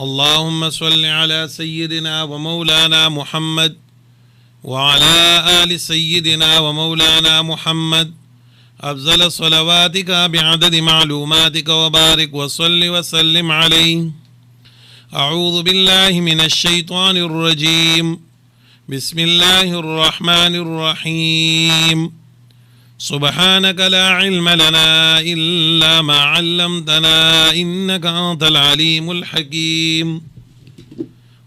اللهم صل على سيدنا ومولانا محمد وعلى آل سيدنا ومولانا محمد أفضل صلواتك بعدد معلوماتك وبارك وصل وسلم عليه. أعوذ بالله من الشيطان الرجيم. بسم الله الرحمن الرحيم. سبحانك لا علم لنا إلا ما علمتنا إنك أنت العليم الحكيم.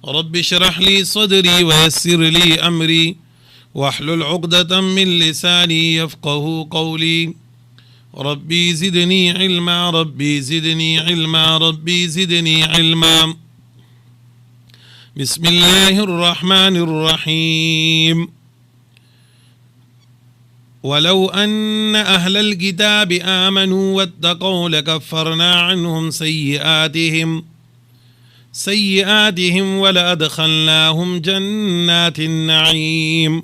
رب اشرح لي صدري ويسر لي أمري واحلل عقدة من لساني يفقه قولي. ربي زدني علما ربي زدني علما ربي زدني علما. بسم الله الرحمن الرحيم. ولو أن أهل الكتاب آمنوا واتقوا لكفرنا عنهم سيئاتهم ولأدخلناهم جنات النعيم.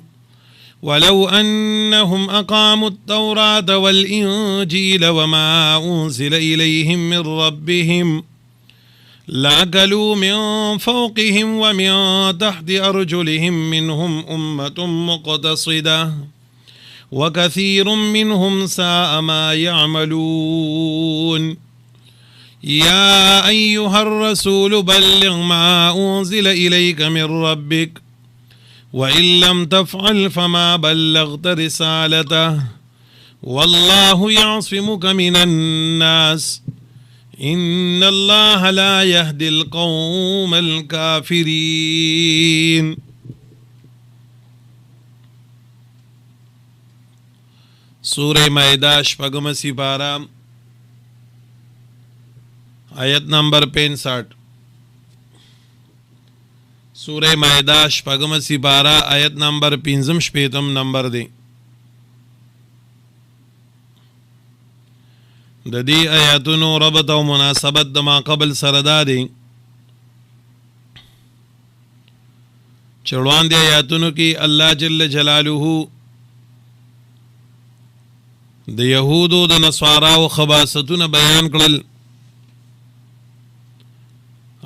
ولو أنهم أقاموا التوراة والإنجيل وما أنزل إليهم من ربهم لأكلوا من فوقهم ومن تحت أرجلهم منهم أمة مقتصدة وكثير منهم ساء ما يعملون. يا أيها الرسول بلغ ما أنزل إليك من ربك وإن لم تفعل فما بلغت رسالته والله يعصمك من الناس إن الله لا يهدي القوم الكافرين. سورہ مائدہ شپگم سپارہ آیت نمبر 65. سورہ مائدہ شپگم سپارہ آیت نمبر 65 نمبر دے. د دې آیاتونو ربط او مناسبت د ما قبل سره دا دی چې وړاندې آیاتونو کې الله جل جلاله د یهودو د نصاراو خباثتونه بیان کړل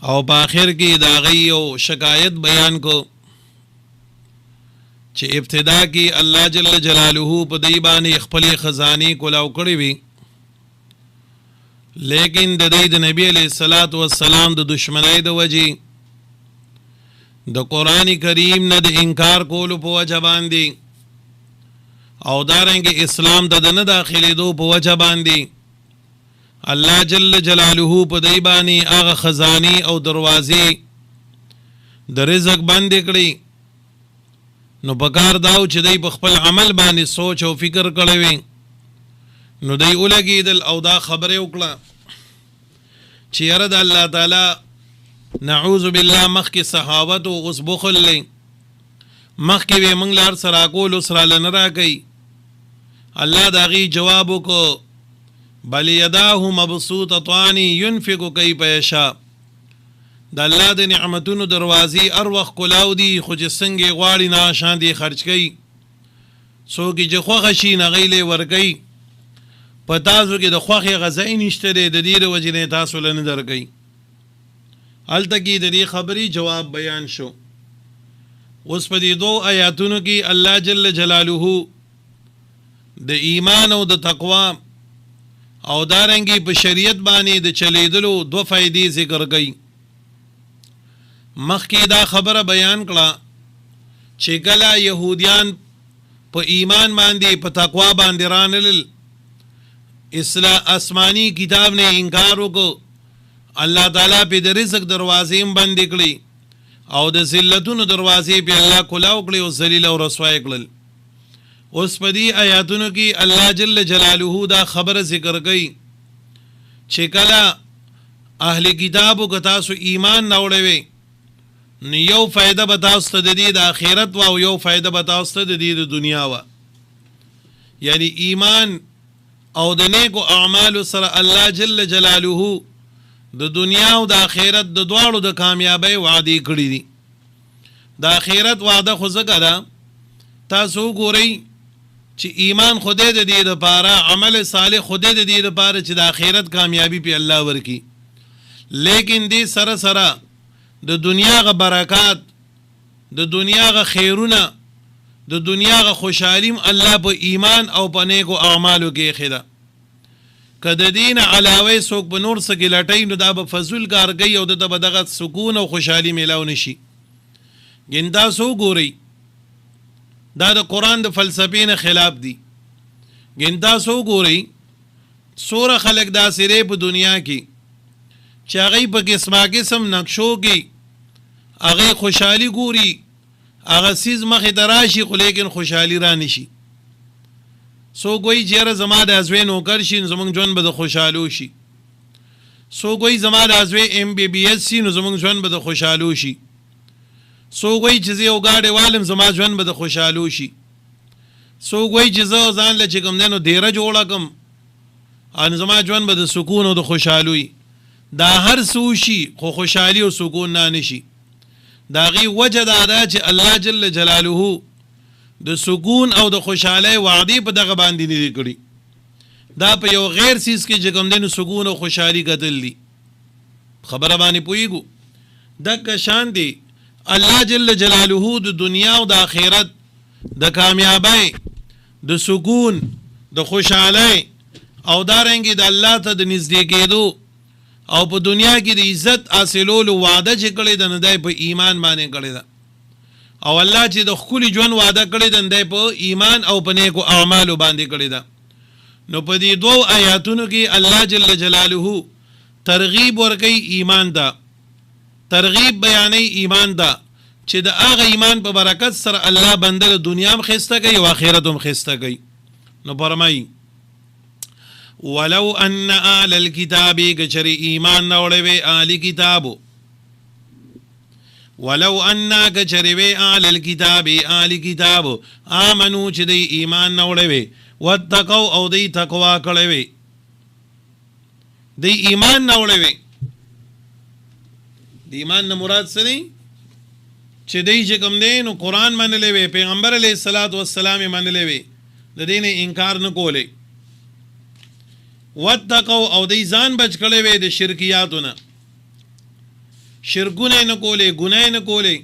او په آخر کې د هغوی یو شکایت بیان کو چې ابتدا کې الله جل جلاله په دوی باندې خپلې خزانې کولاو کړې وي لیکن د دوی د نبی علیه الصلاة والسلام د دشمنۍ د وجې د قرآن کریم نه د انکار کولو په وجه باندې او دارنګه اسلام ته د نه داخلېدو په وجه باندې الله جل جلاله په دوی باندې هغه خزانې او دروازې د رزق باندې کړي نو پکار داو چې دوی په خپل عمل باندې سوچ او فکر کړی وي نو دوی ولګېدل او دا خبرې وکړه چې یاره د الله تعالی نعوذ بالله مخکې سخاوت او اوس بخل دی مخکې وې موږ له هر څه راکول اوس راله نه راکوي الله د هغې جواب وکړو بل یداه مبسوطتان ينفق کیف یشاء د الله د نعمتونو دروازې هر وخت کلاو دي خو چې څنګه یې غواړي نه شان دي خرج کوي څوک یې چې خوښه شي نه هغوی له یې ورکوي په تاسو کې د خوښې غذایي نشته دی د دې د وجې نه تاسو له نه درکوي هلته کې د دې خبرې جواب بیان شو. اوس په دې دو آیاتونو کې الله جل جلاله د ایمان او د تقوا او دارنګې په شریعت باندې د چلیدلو دو فائدې ذکر کوي. مخکې دا خبره بیان کړه چې کله یهودیان په ایمان باندې په تقوا باندې رانلل آسمانی کتاب نے انکار وکړو الله تعالی په د رزق دروازې هم بندې کړي او د ذلتونو دروازې په الله کلاو کړي او ذلیل او رسوا کړل. اوس په دې آیاتونو کې الله جل جلاله دا خبره ذکر کوي چې کله اهل کتابو که تاسو ایمان نه وړوئ نو یو فایده به تاسو ته د دې د آخرت و او یو فایده به تاسو ته د دې د دنیا و. یعنی ایمان او د نیکو اعمالو سره الله جل جلاله د دنیا او د آخرت د دواړو د کامیابی وعده کړی دي. د آخرت وعده خو ځکه ده تاسو ګورئ چې ایمان خدای د دې لپاره عمل صالح خدای د دې لپاره چې د آخرت کامیابی په الله ورکی لیکن دې سره سره د دنیا غ برکات، د دنیا غ خیرونه، د دنیا غ خوشحالیم الله په ایمان او په نیکو اعمالو کې خدا. که د دین علاوه څوک په نور څه کې لټی نو دا به فضول کار کوي او د به دغه سکون او خوشحالي میلاو نشي. ګین تاسو ګورئ دا د قرآن د فلسفې نه خلاف دي. ګین تاسو ګورئ څوره خلک داسې دی په دنیا کې چې هغوی په قسمه قسم نقشو کې هغوی خوشحالي ګوري، هغه څیز مخې ته راشي خو لیکن خوشحالي را نشي. څوک وایي چې یاره زما د ازوی نوکر شي نو زموږ ژوند به د خوشحالو شي. څوک وایي زما د ازوی MBBS شي نو زموږ ژوند به د خوشحالو شي. څوک وایي چې زه یو ګاډی والم زما ژوند به د خوشحالو شي. څوک وایي چې زه ځان له چې کوم دی نو دیره جوړه کړم ان زما ژوند به د سکون او د خوشحالو وي. دا هر څه وشي خو خوشحالي او سکون نه نشي. د هغې وجه دا ده چې الله جل جلاله د سکون او د خوشحالۍ وعدې په دغه باندې نه دي کړي. دا په یو غیر څیز کې چې کوم دی نو سکون او خوشحالي کتل دي. خبره باندې پوهېږو. دغه شان دی الله جل جلاله د دنیا او د آخرت د کامیابی، د سکون، د خوشحالۍ او دارنګې د الله ته د نږدې کېدو او په دنیا کې د عزت حاصلولو وعده چې کړې ده نو دی په ایمان باندې کړې ده. او الله چې د ښکلي ژوند وعده کړې ده نو دی په ایمان او په نیکو اعمالو باندې کړې ده. نو په دې دوو آیاتونو کې الله جل جلاله ترغیب ورکوي ایمان ته، ترغیب بیانوي ایمان ته چې د هغه ایمان په برکت سره الله بنده له دنیا هم ښایسته کوي او آخرت هم ښایسته کوي. نو فرمایي ولو ان آل الكتاب کچری ایمان نوڑے وے آل کتابو، ولو انا کچری وے آل الكتاب آل کتابو آمنو چی دی ایمان نوڑے وے واتقو او دی تقوا کڑے وے. دی ایمان نوڑے وے، دی ایمان نمراد سدی چی دی چکم دی نو قرآن من لے وے، پیغمبر علیہ السلام من لے وے، دی دین انکار نکولے. واتقو او دی ځان بچ کړی وی د شرکیاتو نه، شرکونه نه کولې، ګناه نه کولې.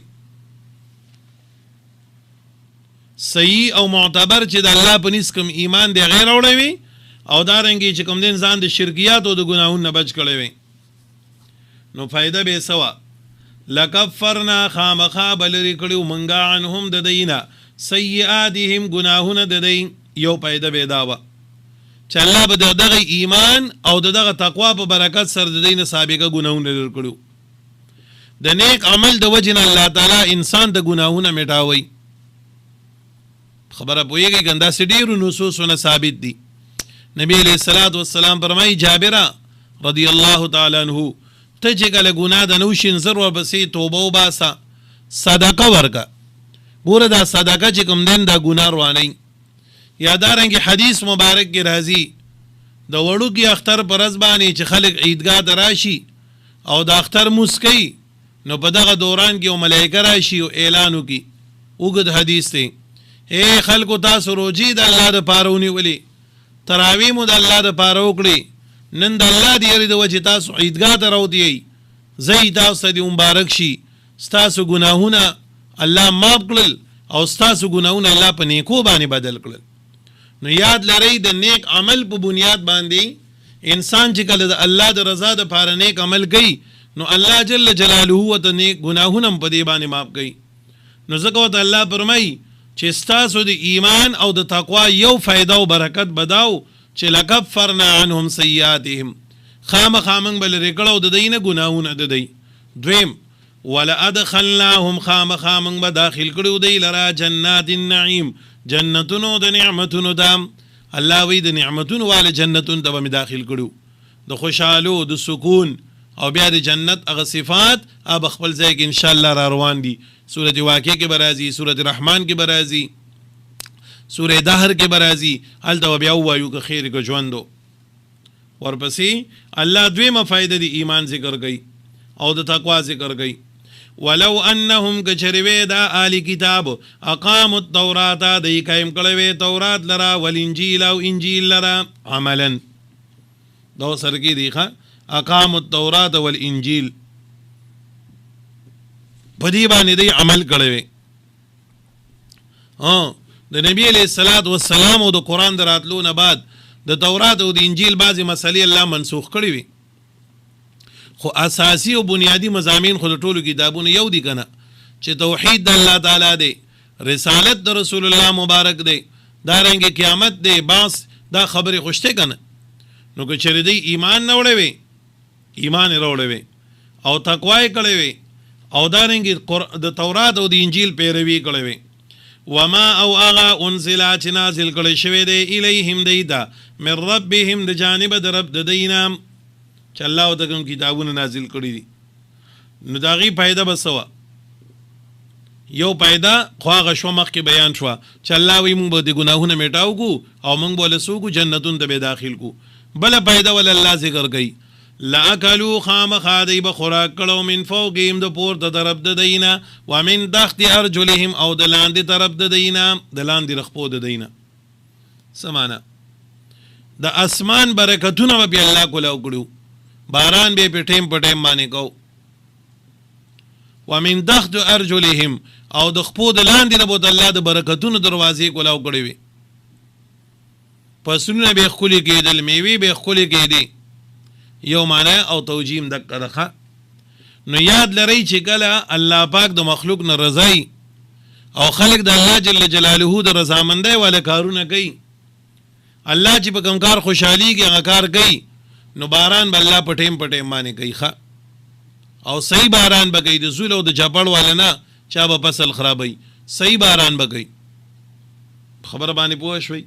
صحیح او معتبر چې د الله په نس کوم ایمان دی غیر اوړی وي او دارنګې چې کوم دین ځان د شرکیاتو د ګناهونو نه بچ کړی وي نو فایده به سوا لکفرنا خامخا بلری کړو منګا عنهم د دینا سیئاتهم ګناهونه د دی. یو فایده به داوه چې الله به دغه ایمان او دغه تقوا په برکت سره د دینه سابقه ګناهونه لري کړو. د نیک عمل د وجه الله تعالی انسان د ګناهونه میټاوي. خبره پوهیږي ګندا سډیرو نصوصونه ثابت دي. نبی علیہ الصلوۃ والسلام فرمایي جابر رضی الله تعالی عنہ ته چې کله ګناه د نوشین زر ورپسې توبه وباسه صدقه ورکه. ګوره دا صدقه چې کوم دین دا ګناه رواني. یادارنګ حدیث مبارک کې راځي د وړو کې اختر پر ورځ باندې چې خلک عیدګاه ته راشي او د اختر مسکی نو په دغه دوران کې ملائکه راشي او اعلان وکړي. اوږد حدیث دی اے خلکو تاسو روزي د الله د پاره ونیولې، تراویح مو د الله د پاره وکړي، نن د الله د یری د وجې تاسو عیدګاه ته راوتئ، زه تاسو ته مبارک شي، ستاسو ګناهونه الله معاف کړل او ستاسو ګناهونه الله په نیکو باندې بدل کړل. نو یاد لرئ د نیک عمل په بنیاد باندې انسان چې کله د الله د رضا د پاره نیک عمل کوي نو الله جل جلاله ورته نیک ګناهونه په دې باندې معاف کوي. نو ځکه ورته الله فرمایي چې ستاسو د ایمان او د تقوا یو فایده او برکت بداو چې لکفرنا عنهم سیئاتهم، خامخا موږ به لرې کړو د دوی نه ګناهونه د دوی. دویم ولادخلناهم خامخا موږ به داخل کړو دوی لره جنات النعیم، جنتونو د نعمتونو دام. الله وی د نعمتونو والا جنتون ته به داخل کړو، د خوشحالو د سکون او بیا د جنت هغه صفات اب خپل ځای کې ان شاء الله را روان دي. سورۃ واقعه کې برازي، سورۃ رحمان کې برازي، سورۃ دهر کې برازي. هلته بیا وایو که خیر که ژوندو. ورپسې الله دویمه فائدہ دی ایمان ذکر کوي او د تقوا ذکر کوي. ولو انهم کچروی دا آل کتاب اقاموا التوراة دی قائم کړوي تورات لرا والانجیل او انجیل لرا عملا. دو سر کې دی ښه اقاموا التوراة والانجیل. په دې باندې دی عمل کړی وي. د نبی علیه الصلاۃ والسلام او د قرآن د راتلو نه بعد د تورات او د انجیل بعضې مسلې الله منسوخ کړي وي، خو اساسی او بنیادی مضامین خو د ټولو کتابونو یو دي که نه، چې توحید د الله تعالی دی، رسالت د رسول الله مبارک دی، دارنګې قیامت دی، باس، دا خبرې خو شته که نه. نو که چېرې دی ایمان نه وړی وي، ایمان یې راوړی وي او تقوا یې کړی وي او دارنګې د تورات او د انجیل پیروي کړی وي. وما او اغا انزلا چې نازل کړی شوی دی الیهم دی ته من ربهم د جانبه د رب د دوی نه، چې الله ورته کوم کتابونه نازل کړي دي. نو د هغې فایده به څه وه؟ یو فایده خو هغه شوه مخکې بیان شوه چې الله وایي موږ به د ګناهونه میټاو کړو او موږ به له څه وکړو؟ جنتونو ته به داخل کړو. بله فایده ول الله ذکر کوي، لاکلوا خامخا دی به خوراک کړو من فوقهم د پورته طرف د دوی نه، ومن تحت ارجلهم او د لاندې طرف د دوی نه، د لاندې رخپو د دوی نه. څه معنا؟ د اسمان برکتونه به پې الله کولاو کړو، باران به په ټیم په ټیم باندې کو. ومن تحت ارجلهم او د خپو د لاندې نه به الله د برکتونو دروازې کولاو کړې وي. فصلونه به ښکلي کېدل، میوې به ښکلي کېدې. یو معنی او توجیم دقه ده. نو یاد لرئ چې کله الله پاک د مخلوق نه رضای او خلق د الله جل جلاله د رضامندۍ والا کارونه کوي، الله چې په کوم کار خوشحالیږي هغه کار کوي، نو باران به الله په ټیم په ټیم باندې کوي او صحیح باران به کوي، د زول او د جپړ والا نه چا به فصل خرابوي، صحیح باران به کوي. خبره باندې پوه شوئ؟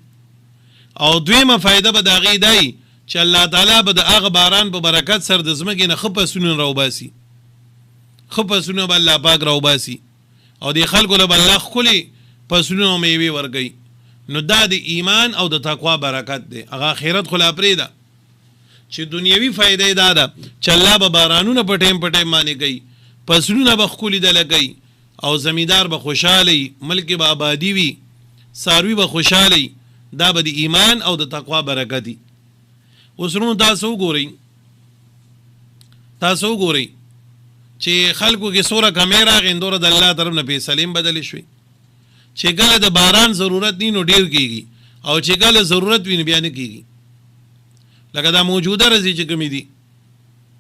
او دویمه فایده به د هغې دی چې الله تعالی به د هغه باران په برکت سره د ځمکې نه ښه فصلونه راوباسي، ښه فصلونه به الله پاک راوباسي او د خلکو له به الله ښکلې فصلونه او میوې ورکوي. نو دا د ایمان او د تقوا برکت دی. هغه آخرت خو لا پرېږده، چې دنیوي فایده یې دا ده چې الله به بارانونه په ټیم باندې کوي، فصلونه به ښکلي دله کوي او زمیندار به خوشحاله وي، ملک به آبادي وي، څاروي به خوشحاله وي. دا به د ایمان او د تقوا برکت وي. اوس نو تاسو وګورئ چې خلکو کې څومره کمی راغې، دومره د الله طرف نه فیصلې هم بدلې شوې. چې کله د باران ضرورت نی نو ډیر کېږي او چې کله ضرورت وي نو بیا نه کېږي. لکه دا موجوده رضی چې کمی دي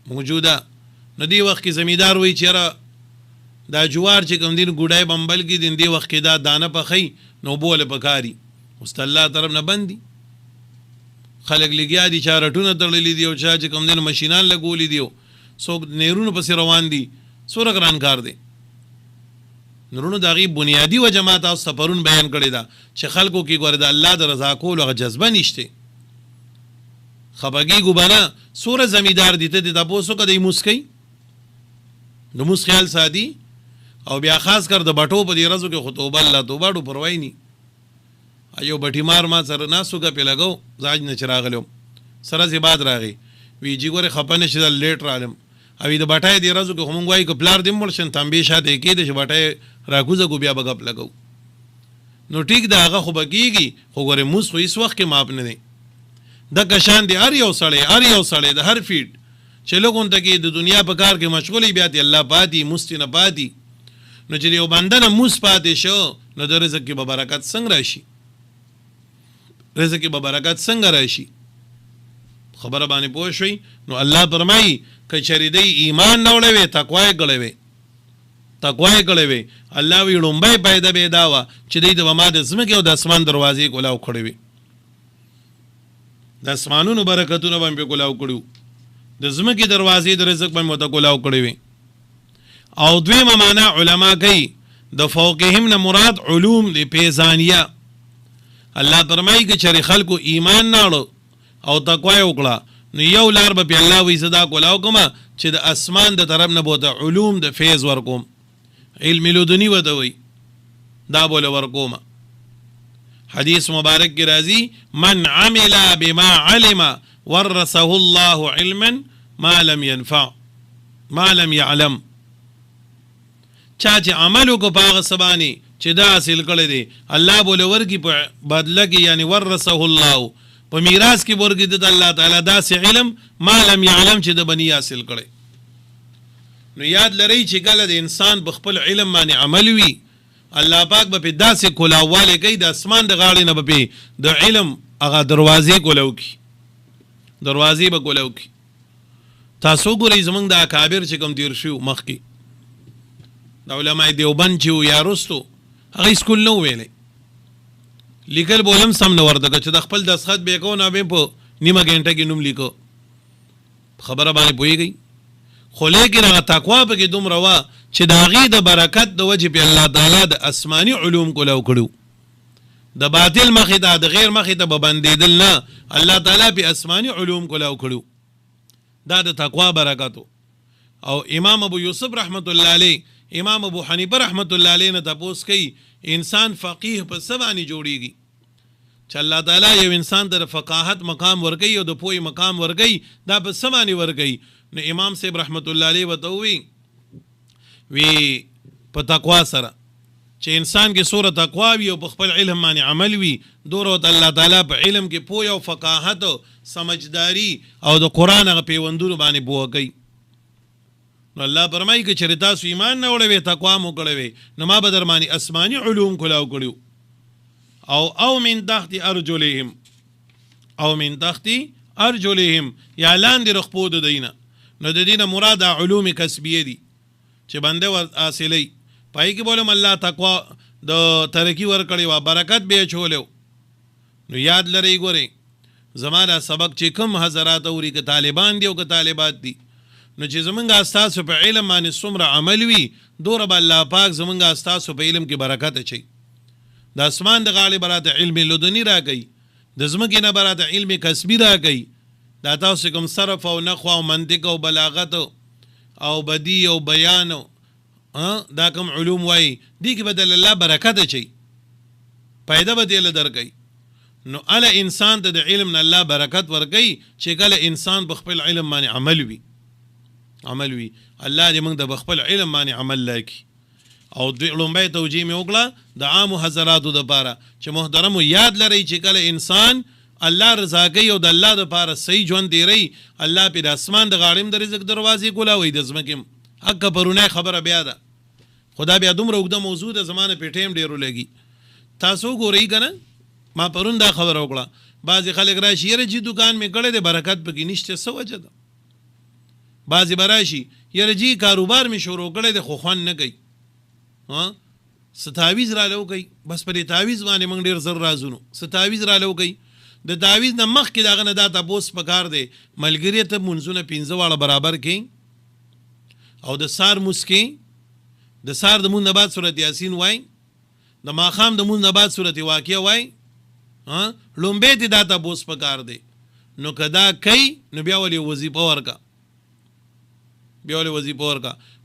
موجوده، نو دې وخت کې زمیندار وایي چې یاره دا جوار چې کوم دین ګوډای بمبل کې دین دې وخت کې دا دانه پخی نو بوله پکاري، اوس الله طرف نه بندي. خلک لګیا دي چا رټونه تړلي دي او چا چې کوم دین ماشینان لګولي دي، څوک نیرونو پسې روان دي، څومره ګران کار دی. نورونو د هغې بنیادي وجه ما تاسو ته پرون بیان کړې ده چې خلکو کې ګوره د الله د رضا کولو هغه جذبه نشته. خپګېږو به نه، څومره زمیندار دي ته دې تپوس وکړه دی موس کوي، د موس خیال ساتي. او بیا خاص کر د بټو په دې ورځو کې خو توبه الله توبه ډو پروايي ني. ایو بټي مار ما سره ناسو ګپې لګو، زاج نه چې راغلم سره زی باد راغی، وی جی ګوره خپه نه شي لیټ رالم. او د بټای دې ورځو کې هم وایي که پلار دې مړ شن تنبیه شاته کېده چې بټای راکوزه کو بیا به ګپ لګو. نو ټیک دا هغه خو به کېږي، خو ګوره موس خو هېڅ وخت کې ماپ نه دی. د کشان دی هر یو سړی د هر فیټ چې لږون ته کې د دنیا په کار کې مشغولې بیا دی الله پاتې مستی نه پاتې. نو چې یو بنده نه موس پاتې شو نو د رزق کې به برکت څنګه راشي؟ رزق کې به برکت څنګه راشي؟ خبره باندې پوه شوي؟ نو الله فرمایي که چېرې دی ایمان نه وړی وی، تقوا یې کړی وی، الله وی لومبی پیدا به دا وه چې دی د ما د ځمکې او د اسمان دروازې کولاو کړی وي، د اسمانونو برکتونه به مې پې کولاو کړي وو، د ځمکې دروازې د رزق به مې ورته کولاو کړی وي. او دویمه معنا علما کوي د فوقهم نه مراد علوم د پیزانیه. الله فرمایي که چېرې خلکو ایمان نه وړو او تقوا یې وکړه نو یو لار به پې الله وایي زه دا کولاو کومه چې د اسمان د طرف نه به ورته علوم د فیض ورکوم، علم لدني ورته وایي، دا به له ورکومه. حدیث مبارک کی راضی من عمل بما علم ورثه الله علما ما لم ينفع ما لم يعلم. چا چې عملو کو پاغه سبانی چې دا حاصل کړی دی الله بوله ورکی په بدله کې، یعنی ورثه الله په میراث کې ورکی د الله تعالی داسې علم ما لم يعلم چې د بنی حاصل کړي. نو یاد لرئ چې کله د انسان په خپل علم باندې عمل وي الله پاک به په داسې کولاواله کوي د اسمان د غاړې نه به د علم هغه دروازې کولاو کی دروازې به کولاو کی تاسو ګورئ زمونږ د اکابر چې کوم تیر شو مخکې د علماء دیوبند چې یا رستو هغه سکول نو ویلې لیکل بولم سم نه ورته چې د خپل دستخط به کو نه به په نیمه غنټه کې نوم لیکو خبره باندې پويږي خو لیکن هغه تقوا به کې دومره وا چې د هغې د برکت د وجې په الله تعالی د اسماني علوم کولاو کړو د باطل مخې ته د غیر مخې ته به بندېدل نه الله تعالی په اسماني علوم کولاو کړو دا د تقوا برکتو او امام ابو یوسف رحمت الله علیه امام ابو حنیفه رحمت الله علیه نه تپوس کوي انسان فقیه په څه باندې جوړیږي چې الله تعالی یو انسان ته فقاهت مقام ورکوي او د پوهې مقام ورکوي دا په څه باندې ورکوي نو امام صاحب رحمت الله علیه ورته وی په تقوا سره چې انسان کې سوره تقوا وي او په خپل علم باندې عمل وي دوره الله تعالی په علم کې پوهه او فقاهت او سمجھداری او د قران هغه پیوندونو باندې بوه کوي نو الله فرمایي چې چېرې تاسو ایمان نه وړئ تقوا مو کړی نو ما به در باندې اسماني علوم کولاو کړو او من تحت ارجلهم او من تحت ارجلهم یا لاندې رخپو د دینه نو د دینه مراد علوم کسبیه دي چې بنده ور حاصلې پای کې بولم الله تقوا د ترقی ور کړی وا برکت به چولیو نو یاد لرئ ګورئ زمانہ سبق چې کوم حضرات اوري که طالبان دي او که طالبات دي نو چې زمونږ استاد په علم باندې څومره عمل وي دوره به الله پاک زمونږ استاد په علم کې برکت اچي د اسمان د غاړې براته علم لدنی راکړي د ځمکې نه براته علم کسبي راکړي دا تاسو کوم صرف او نحو او منطق او بلاغت او بدی او بیان دا کوم علوم وای دي کې بدل الله برکت اچي پیدا بدل درکړي نو ال انسان ته د علم نه الله برکت ورکړي چې کله انسان په خپل علم باندې عمل وي الله دې موږ د خپل علم باندې عمل لکي او د لومبه توجیه مې وکړه د عام حضراتو د پاره چې محترم یاد لرئ چې کله انسان الله رضا کوي او د الله د پاره صحیح ژوند دی ری الله په اسمان د غاړم د رزق دروازې کولاوي د زمکم حق پرونه خبره بیا ده خدا بیا دومره وګړه موضوع د زمانه په ټیم ډیرو لګي تاسو ګورئ کنه ما پرون دا خبره وکړه بعضی خلک راشي یره جی دکان می کړه د برکت پکې نشته څه وجه ده بعضی براشي یره جی کاروبار می شروع کړه د خوخوان نه کوي ستاویز را لو کوي بس پر تعویز باندې موږ ډیر زر رازونو ستاویز را لو کوي د تعویز نه مخ کې داغه نه دا تاسو پکار دی ملګری ته منځونه 15 واړه برابر کړي او د سار مسکی د سار د مون نه بعد سورۃ یاسین وای د ماخام د مون نه بعد سورۃ واقعه وای لومبه دې دا تاسو پکار دی نو کدا کوي نو بیا ولې وظیفه ورکا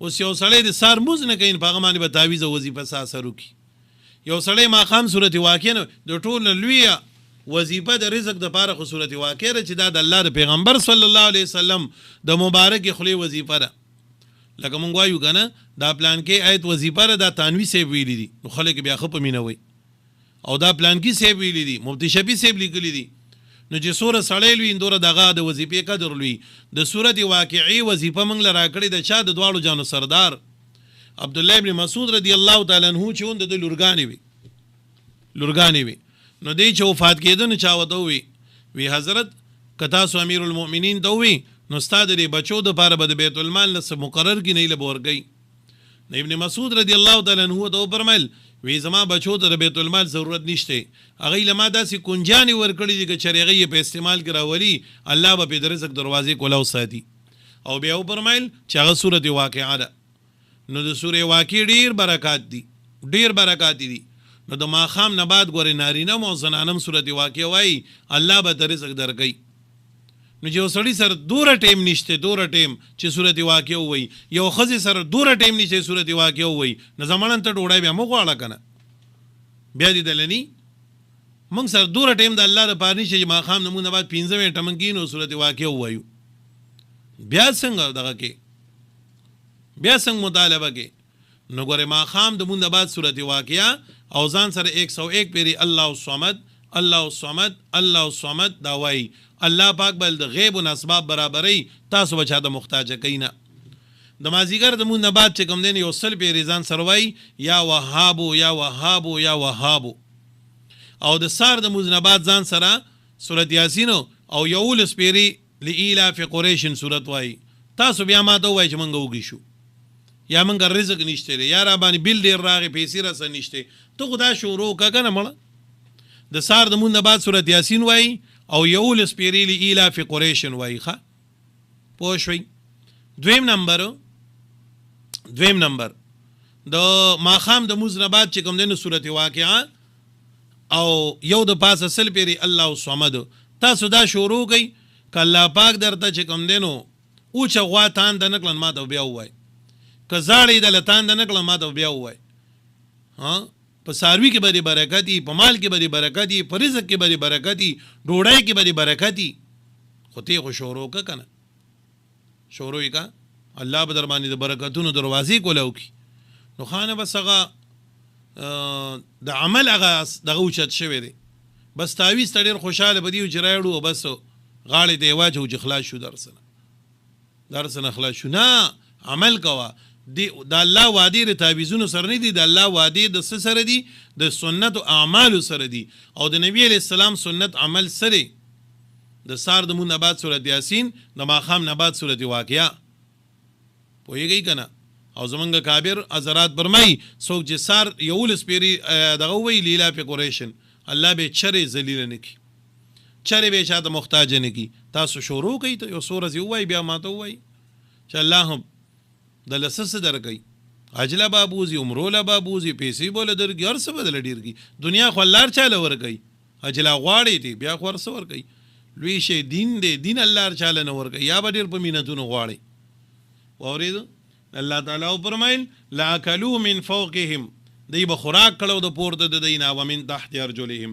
اوس یو سړی د سار موز نه کوي په هغه باندې به تعویز او وظیفه ساسرو کی یو سړی ماخام سورۃ واقعه نه د ټول لویه وظیفه د رزق د پاره خو سورۃ واقعه چې دا د الله د پیغمبر صلی الله علیه وسلم د مبارک خلی وظیفه ده لکه مونږ وایو کنه دا پلان کې آیت وظیفه ده د تنوی سی ویلی دي نو خلک بیا خپ مینوي او دا پلان کې سی ویلی دي مفتی شفیع سی لیکلی دي نو چې سوره سړی لوي اندوره دغه د وظیفې قدر لوي د سورۃ واقعي وظیفه مونږ لرا کړی د چا د دواړو جانو سردار عبد الله ابن مسعود رضی الله تعالی عنہ چې د لورګانی وي نو دی چې وفات کېده نو چا وته وی حضرت کتا سو امیر المؤمنین ته وی نو استاد دی بچو د پاره به د بیت المال له مقرر کې نه لبورګي ابن مسعود رضی الله تعالی عنہ ته فرمایل وی زما بچو ته د بیت المال ضرورت نشته هغه لما داسې کنجانی ورکړي چې چریغي په استعمال کې راولي الله به په رزق دروازې کولاو ساتي او بیا فرمایل چې هغه سورۃ واقعه ده نو د سورې واقعه ډیر برکات دي نو د ماخام نه بعد ګورې نارینه مو زنانم سورۃ واقعه وای الله به رزق درکړي نو چې وسړی سره دوره ټیم نشته چې سورۃ واقعه وای یو خزي سره دوره ټیم نشته سورۃ واقعه وای نه زمانن ته ډوړای بیا مو غواړه کنه بیا دې دلنی موږ سره دوره ټیم د الله لپاره نشي چې ماخام نمونه بعد 15 منټه موږ کینو سورۃ واقعه وایو بیا څنګه دغه کې بیا څنګه مطالبه کې نو ګوره ماخام د مونږ بعد سورۃ واقعه او ځان سره 101 پیری الله الصمد دا وای الله پاک بل د غیب او اسباب برابرۍ تاسو بچا د محتاج کینا د مازیګر د مونږ نه بعد چې کوم دی یو سل پیرې ځان سره وایي یا وهابو یا وهابو یا وهابو، او د سار د مونځ نه بعد ځان سره سورت یاسین او 11 پیرې لإیلاف قریش سورت وایي. تاسو بیا ما ته ووایئ چې موږ وږي شو یا موږ رزق نشته دی یا را باندې بیل ډېر راغی پیسې راسه نشته، ته خو دا شروع وکړه که نه مړه. د سار د مونځ نه بعد سورت یاسین وایي او 11 پیرې لإیلاف قریش وایي. ښه پوه شوئ. دویم نمبر د ماښام د مونځ نه بعد چې کوم دی نو سورت واقعه او یو د پاسه سل پیرې الله الصمد. تاسو دا شروع کوئ که الله پاک درته چې کوم دی نو اوچه غوا تانده نه کړن ما ته بیا ووایي، که زاړې دله تانده نه کړن ما ته بیا ووایي. په څاروي کې به دې برکت وي، په مال کې به دې برکت وي، په رزق کې به دې برکت وي، ډوډۍ کې به دې برکت وي. خو ته خو شروع که که نه شروع یې که الله به در باندې د برکتونو دروازې کولی وکړي. نو خانه بس هغه د عمل هغه دغه اوچت شوی دی، بس تعویض ته ډېر خوشحاله به دي چې راوړو او بس غاړې ته یې واچوو چې خلاص شو درس نه خلاص شو. نه، عمل کوه. د الله وعدې د تعویضونو سره نه دي، د الله وعدې د څه سره دي؟ د سنت او اعمالو سره دي، او د نبی علیه السلام سنت عمل سره. د سار د مونځ نه بعد سورت یاسین، د ماښام نه بعد سورت واقعه. پوهېږئ که نه؟ او زمونږ کابر حضرات فرمایي څوک چې سار 11 پیرې دغه ووایي لإیلاف قریش، الله به چرې ذلیله نه کړي، چرې به چاته محتاج نه کړي. تاسو شروع کوئ ته یو څو ورځې ووایي بیا ما ته ووایي چې الله هم دله څه درکوي، عجله به بوځي، عمروله به بوځي، پیسې به له درکړي، هر څه به دله ډېر کړي. دنیا خو الله هر چاله ورکوي، عجله غواړې دی بیا خو هر څه ورکوي. لوی شی دین دی، دین الله هر چاله نه ورکوي، یا به ډېر په مینتونو غواړي. واورېدو الله تعالی فرمایل لاکلوا من فوقهم، دی به خوراک کړو د پورته د دینا، ومن تحت ارجلهم،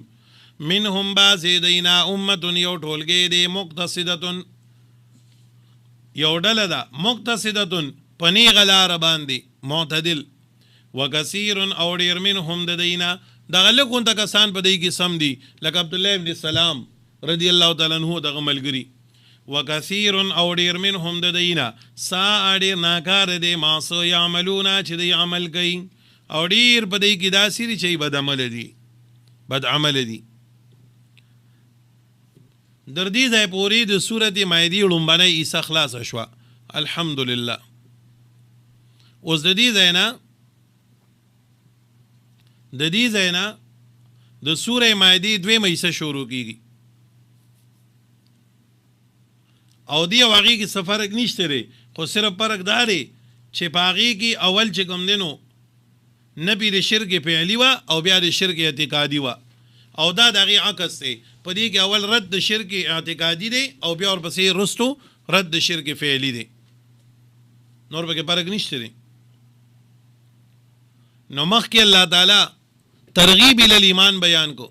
منهم بعضې دینا امة یو ټولګې دی، مقتصدتن یو ډله ده، مقتصدتن په نیغه لاره باندې معتدل، وکثیر او ډېر منهم د دینا دغه لږ غونته کسان په دی کې سم دي، لکه عبدالله ابن سلام رضی الله تعالی عنه دغه ملګري. وکثیر او ډیر منهم د دینا سا ډیر ناکار دی ما څه یعملون چې دی عمل کوي، او ډیر په دی کې داسې دي چې بد عمل دي. در دې ځای پورې د سورت مائده لومبنۍ حصه خلاصه شوه الحمدلله. اوس د دې ځای نه د سوره مائده دویمه حصه شروع کیږي، او دی او هغې کې څه فرق نشته دی، خو صرف فرق دا دی چې په هغې کې اول چې کوم دی نو نفي د شرک فعلي وه او بیا د شرک اعتقادي وه، او دا د هغې عکس دی. په دې کې اول رد د شرک اعتقادي دی او بیا ورپسې رستو رد د شرک فعلي دی، نور پکې فرق نشته دی. نو مخکې الله تعالی ترغیب الی الایمان بیان کو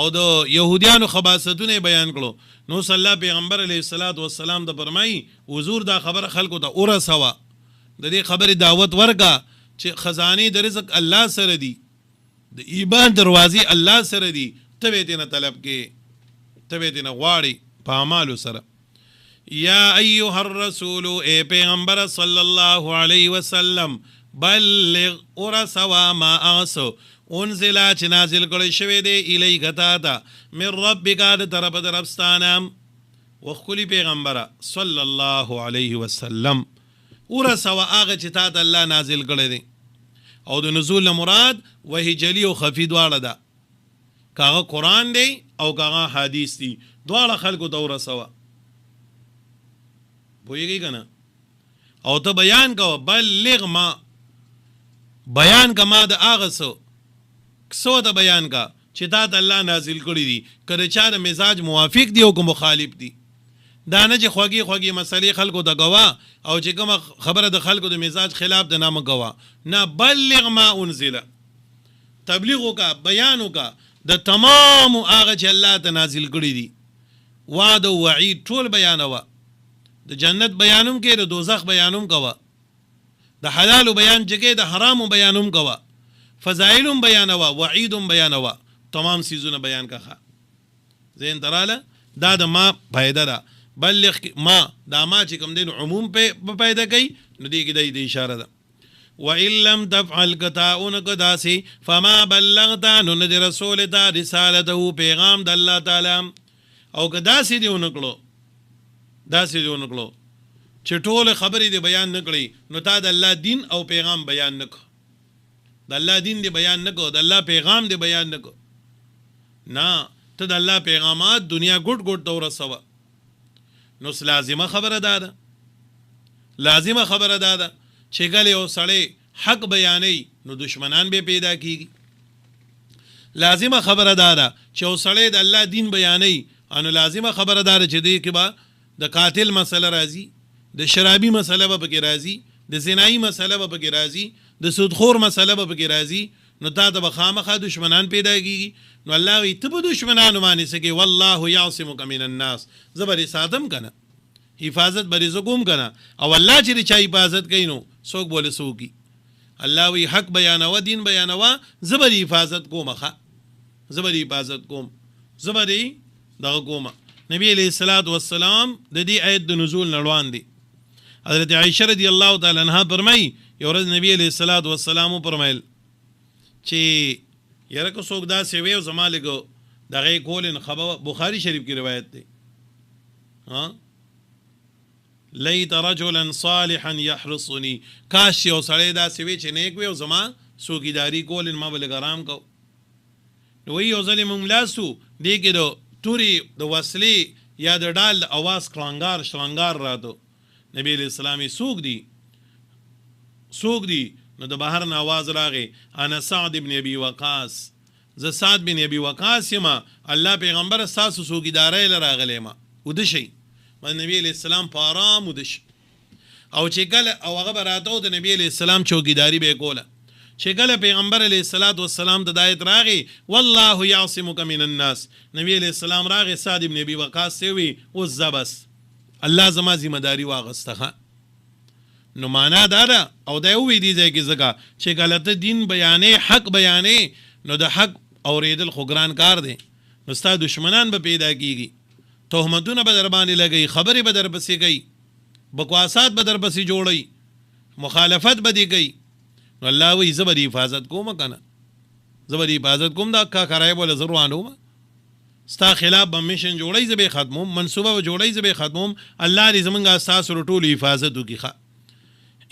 او د یهودیانو خباستونه بیان کړو. نو صلی الله پیغمبر علیه الصلاۃ والسلام د فرمایي حضور دا خبر خلکو ته ورسوه، د دې خبرې دعوت ورکا چې خزانه د رزق الله سره دي، د ایمان دروازې الله سره دي، ته به تینا طلب کې، ته به تینا غواړي په اعمالو سره. یا ایها الرسول، اے پیغمبر صلی الله علیه وسلم، بلغ ورسوا ما اغسو انزلا چې نازل کړی شوی دی الیک تا ته من ربک د طرفه د ربستانه، وښکلي پیغمبره صلی الله علیه وسلم ورسوه هغه چې تا ته الله نازل کړی دی. او د نزول نه مراد وحی جلی او خفي دواړه ده، که هغه قرآن دی او که هغه حدیث دی، دواړه خلکو ته ورسوه. پوهېږئ که نه؟ او ته بیان کوه، بلغ ما، بیان که ما د هغه څه ته بیان کا چې تا ته الله نازل کړي دي، که د چا د مزاج موافق دی او که مخالف دی. دا نه چې خوږې مسلې خلکو ته کوه او چې کومه خبره د خلکو د مزاج خلاف د نامه کوه، نه، بلغ ما انزله، تبلیغ وکړه، بیان وکړه د تمامو هغه چې الله ته نازل کړي دي، وعده او وعید ټول بیانوه، د جنت بیانوم کې، د دوزخ بیانوم کوه، د حلالو بیان چې کې، د حرامو بیانوم کوه، فضائلم بیانوه، وعیدم بیانوه، تمام سیزونه بیان کخه. ذهن تراله دا د ما فایده ده. بلغ ما دا ما چې کوم دین عموم په پیدا کوي نو دې کې د اشاره ده وَإِن لَمْ تَفْعَلْ كَتَاؤُنَ كَدَاسِ فَمَا بَلَّغْتَ نُنَ دِ رسول تا رسالته پیغام د الله تعالی او کداسې دی ونکړو داسې دی ونکړو چې ټول خبرې دی بیان نکړي نو تا د الله دین او پیغام بیان نکړو د الله دین دی بیان نکړو د الله پیغام دی بیان نکړو نه ته د الله پیغامات دنیا ګډ ګډ تور سوا نو لازمه خبره ده لازمه خبره ده چې ګل یو سړی حق بیانې نو دشمنان به پیدا کیږي لازمه خبره ده چې یو سړی د الله دین بیانې انو لازمه خبره ده چې دې کې با د قاتل مسله راځي د شرابي مسله به پکې راځي د زنایي مسله به پکې راځي د سودخور مسله به پکې راځي نو تا ته خامخا دشمنان پیدا کیږي نو الله وی ته په دشمنانو باندې سګي والله یعصمک من الناس زبر ساتم کنه حفاظت بری زکوم کنه او الله چې چا حفاظت کوي نو څوک بوله څوکي الله وی حق بیانوا دین بیانوا زبر حفاظت کومخه زبر حفاظت کوم زبر دغه کومه نبی علیہ الصلوۃ والسلام د دې آیت د نزول نړوان دي حضرت عائشہ رضی الله تعالی عنها فرمای یو ورځ نبی علیہ الصلوۃ والسلام فرمایل چې یره کو څوک دا سی ویو زما لګو دغه کولن خبر بخاری شریف کی روایت دی ها لیت رجلا صالحا يحرسني کاش یو سړی دا سی وی چې نیک ویو زما سوګیداری کولن ما بل ګرام کو نو یو ظالم ملاسو دی کې دو توري د وسلی یا د ډال اواز کلنګار شلنګار راتو نبی علیہ السلام سوق دی نو د بهر نه आवाज راغی انا سعد ابن ابي وقاص ز سعد بن ابي وقاص ما الله پیغمبر اساسو سوګیدارای لراغلی ما ودشي ما نبی علیہ السلام پارام ودش او چې کله او هغه براتو د نبی علیہ السلام چوکیداری به کوله چې کله پیغمبر علیہ الصلوۃ والسلام د دایت راغی والله یعصمک من الناس نبی علیہ السلام راغی سعد ابن ابي وقاص سوی او زبس الله زما ذمہ داری واغسته نو معنا دا او دا وی دی چې زګه چې غلطه دین بیانې حق بیانې نو د حق اوریدل خوګران کار دی نو ستا دشمنان به پیدا کیږي تهمتونه به در باندې لګي خبرې به در پسې گئی بکواسات به در پسې جوړي مخالفت به دی گئی نو الله وی زبر حفاظت کوم کنه زبر حفاظت کوم دا کا کرای بوله زروانو ستا خلاف به مشن جوړي زبې ختموم منصوبه جوړي زبې ختموم الله دې زمونږ اساس ټول حفاظت وکړي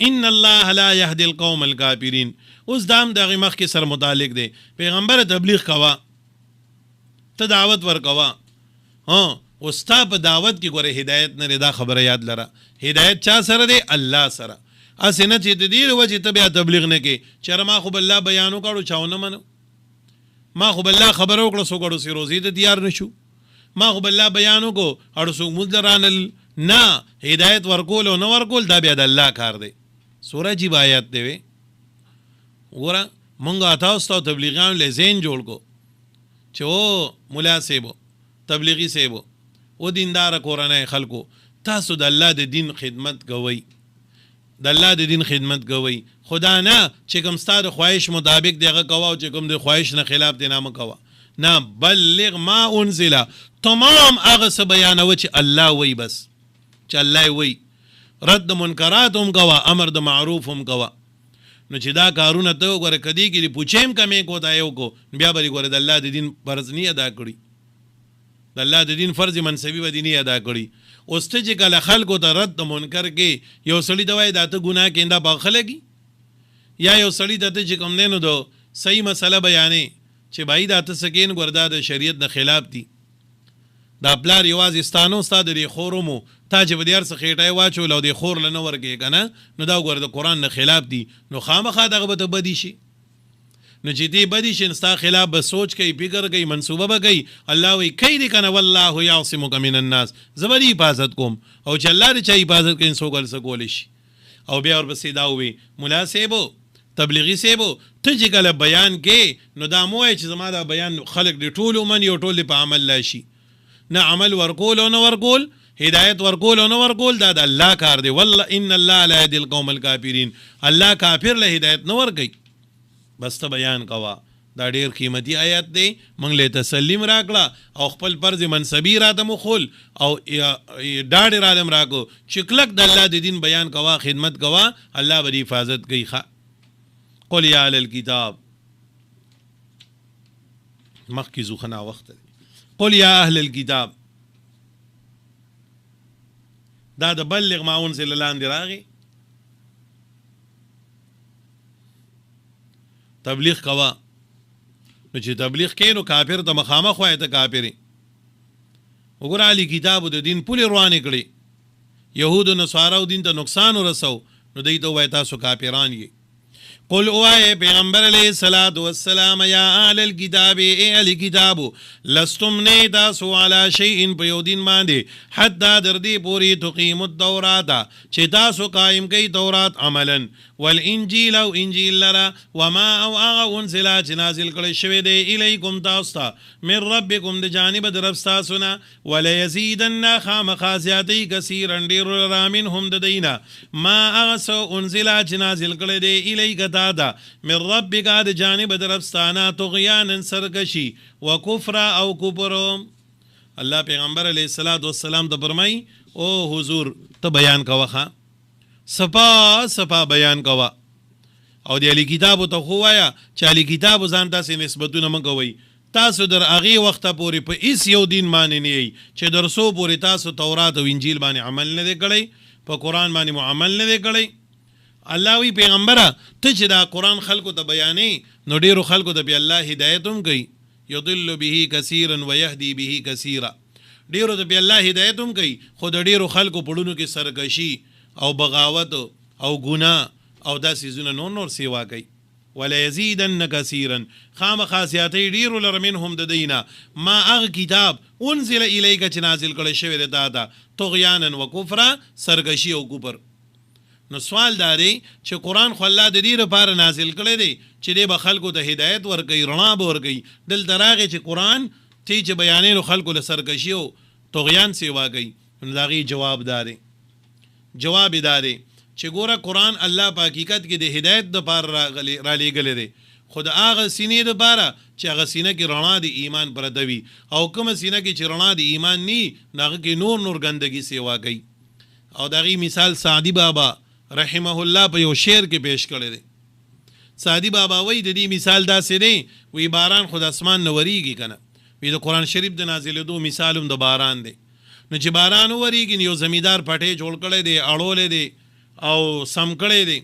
ان الله لا يهدي القوم الكافرين اوس دام دغه مخ کې سر متعلق دی پیغمبر تبلیغ کوا ته دعوت ور کوا ها اوس تا په دعوت کې ګوره هدایت نه دا خبره یاد لره هدایت چا سره دی الله سره اسنه چې د دې وجه ته بیا تبلیغ نه کې چر ما خو بالله بیانو کړو چاونه منو ما خو بالله خبرو کړو سو کړو سی روزي ته تیار نشو ما خو بالله بیانو کو اړو سو مزدران نه هدایت ورکول او نه ورکول دا بیا د الله کار دی سورہ جی آیات دی ورا مونږه تاسو ته تبلیغیان له زین جوړ کو چې او مولا سیبو تبلیغی سیبو او دیندار قرآن خلکو تاسو د الله د دین خدمت کوئ د الله د دین خدمت کوئ خدا نه چې کوم ستاره خواهش مطابق دیغه کوا او چې کوم د خواهش نه خلاف دی نامه کوا نه بلغ ما انزل تمام هغه بیانو چې الله وی بس چې الله وی رد منکرات هم کوا امر د معروف هم کوا نو چې دا کارونه ته وګوره کدی کې پوښیم کمې کو دا یو کو بیا به ګوره د الله د دین فرض نه ادا کړی د الله د دین فرض منصبي و دیني ادا کړی اوس ته چې کله خلکو ته رد منکر کې یو سړی دوای دا ته ګناه کیندا باخلګي یا یو سړی دته چې کوم نه نو دو صحیح مسله بیانې چې بای دا ته سکین ګوردا د شریعت نه خلاف دي دا پلار یواز استانو استاد لري خورمو تا چې بدیار څخه خېټای واچو لو دی خور لنه ورګي کنه نو دا ګور د قران نه خلاف دي نو خامخا دغه به بدی شي نو چې دی بدی شي نستا خلاف به سوچ کوي فکر کوي منصوبه به کوي الله وی کوي دي کنه والله یعصمک من الناس زبری حفاظت کوم او چې الله دې چا حفاظت کوي سو ګل سکول شي او بیا ور بسې دا وی مولا سیبو تبلیغی سیبو ته چې کله بیان کې نو دا موای چې زما دا بیان خلق دی ټول من یو ټول په عمل لاشي نه عمل ورکول او نه ورکول هدایت ورکول او نه ورکول دا د الله کار دی والله ان الله لا يهدي القوم الكافرين الله کافر له هدایت نه ورګي بس ته بیان کوا دا ډیر قیمتي آیات دی، موږ له تسلیم راکړه او خپل فرض منصبي راته مخول او ډاډ رالم راکو چې کلک د الله د دین بیان کوا، خدمت کوا، الله به حفاظت کوي. قل یا اهل الكتاب، مخکې زوخنا وخت دی. قل یا اهل الكتاب دا د بلغ ما انزل لاندې راغی، تبلیغ کوا. نو چې تبلیغ کې نو کافر ته مخامخ وای ته کافری. وګوره علی کتابو د دین پولی روانې کړي، یهودو نصاراو دین ته نقصان ورسو، نو دوی ته وای تاسو کافران یې. قل اوائے پیغمبر علیہ الصلوۃ والسلام یا اہل الکتاب، اے اہل کتابو، لستم نے تاسو علی شیء په دین باندې حتی در دې پوری تقیم التورات چې تاسو قائم کړئ تورات عملا والانجیل او انجیل لرا وما او هغه انزل چې نازل کړی شوی دی الیکم تاسو ته من ربکم د جانب د رب تاسو نه ولیزیدن خامخازیاتی کثیرا ډیر را منهم د دینا ما هغه انزل چې نازل کړی دی الیک دا من ربک د جانب د رب ستانه طغیانا سرکشی و کفر او کفر. الله پیغمبر علیہ الصلوۃ والسلام ته فرمای او حضور ته بیان کوه، صفا صفا بیان کوه، او د علی کتابو ته خو وایا چې علی کتابو ځان تاسو نسبتونه مګوي، تاسو در هغه وخت پورې په هیڅ یو دین باندې نه یی چې درسو پورې تاسو تورات او انجیل باندې عمل نه کړی، په قران باندې عمل نه کړی. الله وی پیغمبره ته چې دا قران خلکو ته بیانې نو ډیرو خلکو ته به الله هدایت هم کوي، یضل به کثیرا ويهدي به کثیرا، ډیرو ته به الله هدایت هم کوي، خو د ډیرو خلکو پړونو کې سرکشي او بغاوت او ګناه او داسې زونه نور سیوا کوي. ولا یزیدن کثیرا خامخاسیاتی ډیرو لر منهم د دینا ما اغ کتاب انزل الیک چې نازل کړي شوی د دادا طغیانا و کفر، سرکشي او کفر. نو سوال داري چې قرآن خو الله د دې لپاره نازل کړی دی چې دی به خلکو ته هدایت ورکوي، رڼا به ورکوي. دلته راغی چې قرآن تی چې بیانې نو خلکو له سرکشي او طغیان سیوا کوي. نو د هغې جواب داري چې ګوره قرآن الله په حقیقت کې د هدایت دپاره را لیږلی دی، خو د هغه سینې دپاره چې هغه سینه کې رڼا د ایمان پرته وي، او کومه سینه کې چې رڼا د ایمان نی نو هغه کې نور ګندګي سیوا کوي. او د هغې مثال سعدي بابا رحمه الله په یو شعر کې پیش کړی دی. سعدي بابا وایي د دې مثال داسې دی، وی باران خو د اسمان نه وریږي که نه، وی د قرآن شریف د نازلېدو مثال هم د باران دی. نو چې باران وریږي نو یو زمیندار پټې جوړ کړی دی، اړولی دی او سم کړی دی،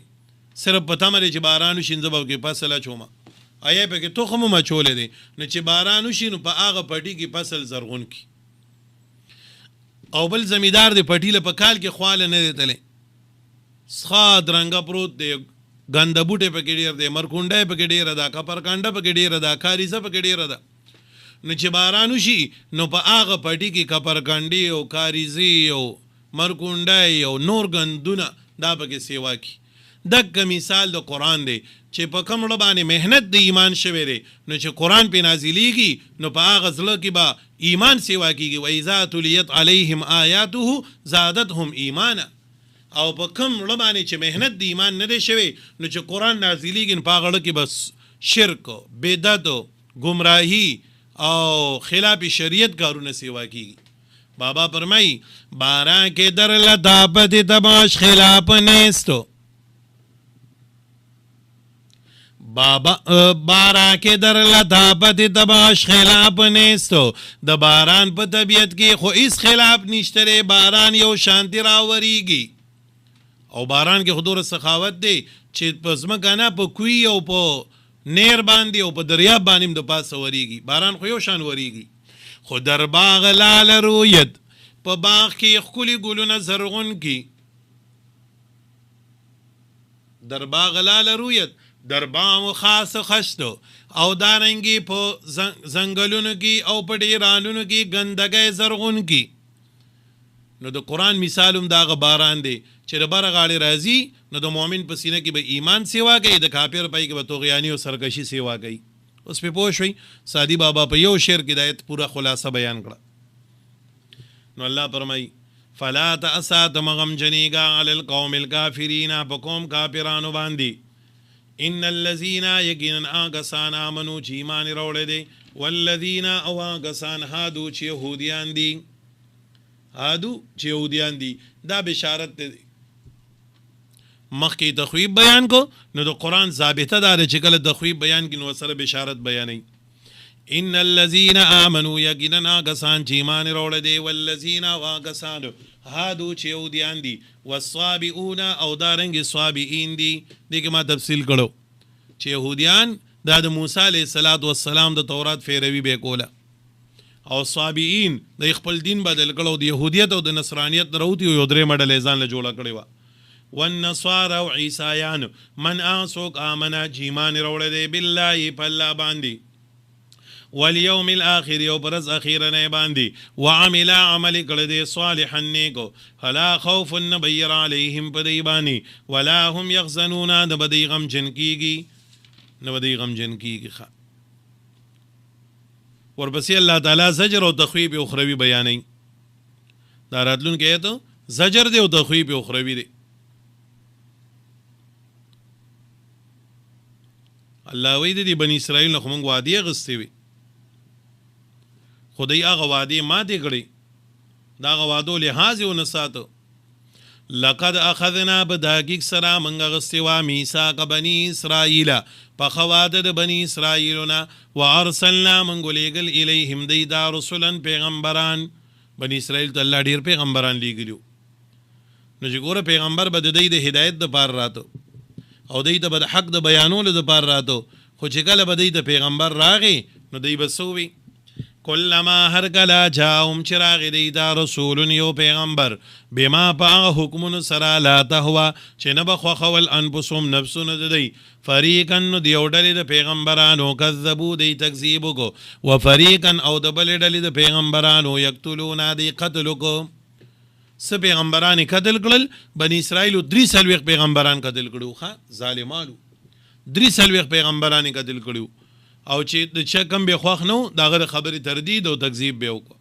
صرف په تمه دی چې باران وشي نو زه به پکې فصل اچومه، یا پکې تخم هم اچولی دی. نو چې باران وشي نو په هغه پټي کې فصل زرغون کړي. او بل زمیندار دی پټي له په کال کې خواله نه دی تلی، سخا درنګه پروت دی، ګنده بوټی پکې ډېر دی، مرکونډی پکې ډېره ده، کپرکنډه پکې ډېره ده، کاریزه پکې ډېره ده. نو چې باران وشي نو په هغه پټي کې کپرکنډي او کاریزې او مرکونډی او نور ګندونه دا پکې سیوا کړي. دغه مثال د قرآن دی چې په کوم ړه باندې محنت د ایمان شوی دی، نو چې قرآن پې نازلیږي نو په هغه زړه کې به ایمان سیوا کېږي. وإذا تلیت علیهم آیاته زادتهم ایمانا. او په کوم ړه باندې چې محنت د ایمان نه دی شوی نو چې قرآن نازلیږي نو په هغه ړه کې بس شرک، بدعت، گمراهي او خلاف شریعت کارونه سیوا کېږي. بابا فرمایي باران کې در لطافت تباش خلاف نیستو، باران کې در لطافت تباش خلاف نیستو، د باران په طبیعت کې خو هیڅ خلاف نشته دی، باران یو شانتي راوریږي. او باران کې خو دومره سخاوت دی چې په ځمکه نه په کوی او په نیر باندې او په دریاب باندې هم د پاسه وریږي. باران خو یو شان وریږي. خو در باغ لال رویت، په باغ کې ښکلي ګلونه زرغون کی، در باغ لال رویت، در بام خاص خشتو، او دارنګي په ځنګلونو کې او په ډیرانونو کې ګندګۍ زرغون کی. نو د قرآن مثال هم دغه باران دی چې د بره غاړې راځي نو د مؤمن په سینه کې به ایمان سیوا کوي، د کافر پای کې به طغیاني او سرکشي سیوا کوي. اوس پې پوه شوئ سعدي بابا په یو شعر کې د آیت پوره خلاصه بیان کړه. نو الله فرمایي فلا تأسا ته مه غمجنېږه علی القوم الکافرین، په قوم کافرانو باندې، ان الذين یقینا آگسان آمنو چې ایمان راوړی دی والذین او آگسان هادو چې یهودیان دي دا بشارت دی مخکې تخویب بیان کو نو د قرآن ثابته ده چې کله تخویب بیان کی نو سره بشارت بیانوي ان الذين آمنوا یقینا آگسان چې ایمان راوړی دی والذین او آگسان هادو چې یهودیان دي والصابئون او دارنګ صابئین دي دغه ما تفصیل کړو چې یهودیان دا د موسی علیه السلام د تورات پیروي به کوله او صابئین د خپل دین بدل کړو د يهودیت او د نصرانیت دروتی یو درې مډل ځان له جوړه کړی و والنصارى او عیسایان من اسوک امنا جیمان روړه دی بالله فلا باندې واليوم الاخر یو پرز اخیرنه باندې وعمل عمل کړه دی صالحا نیکو فلا خوف نبیر علیهم بدیبانی ولا هم يحزنون د بدی غم جن کیږي نو بدی غم جن کیږي ورپسې الله تعالی زجر او تخویب اخروی بیانوي دا راتلون کې ته زجر دی او تخویب اخروی دی الله وی دی بنی اسرائیل نو موږ وادي غستې وي خدای هغه وادي ماته کړی دا غوادو لحاظ او نساتو لقد اخذنا بداګیک سره منګه غستې وا میثاق بنی اسرائیل په خواده د بنی اسرائیلنا وارسلنا منګولېګل الیهم دیدا رسولن پیغمبران بنی اسرائیل ته الله ډیر پیغمبران لیږلو نو چې ګوره پیغمبر به د دې د هدایت د پار راتو او دې ته به حق د بیانولو د پار راتو خو چې کله به دې د پیغمبر راغی نو دې بسوي کلما هر کلا جاءهم چراغ دیدا رسول یو پیغمبر بما پا حکمون سرا لا تهوا چې نه بخوا خول انفسهم نفسونه دی فریقن دیو ډلې د پیغمبرانو کذبو دی تکذیب کو و فریقن او د بل ډلې د پیغمبرانو یقتلون دی قتل کو س پیغمبران قتل کړل بنی اسرائیل 3 پیغمبران قتل کړو ښا ظالمانو 3 پیغمبران قتل کړو او چې د چا کم به خوښ نو داغه خبرې تردید او تکذیب به وکړو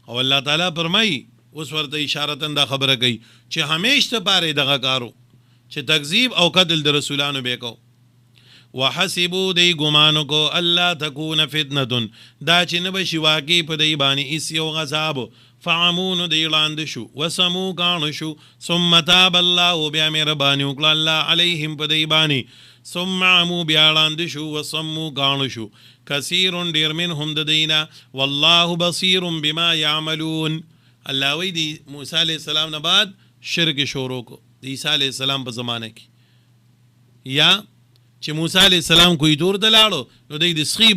او الله تعالی فرمایي اوس ورته اشاره دا خبره کوي چې همیشه پاره دغه کارو چې تکذیب او قتل د رسولانو به کو وحسبوا دی ګمانو کو الله تکون فتنه دا چې نه بشي واقع په دی باندې اس یو غضب فعمون دی لاند شو وسمو کان شو ثم تاب الله بیا مهرباني وکړه الله علیهم په دی باندې ثم عمو بیا لاند شو وسمو کان شو کثیر ډیر منهم د دینا والله بصیر بما يعملون الله وی دی موسی علیہ السلام نه بعد شرک شروع کو عیسی علیہ السلام په زمانه کې یا چې موسی علیہ السلام کوی دور دلاړو نو د سخی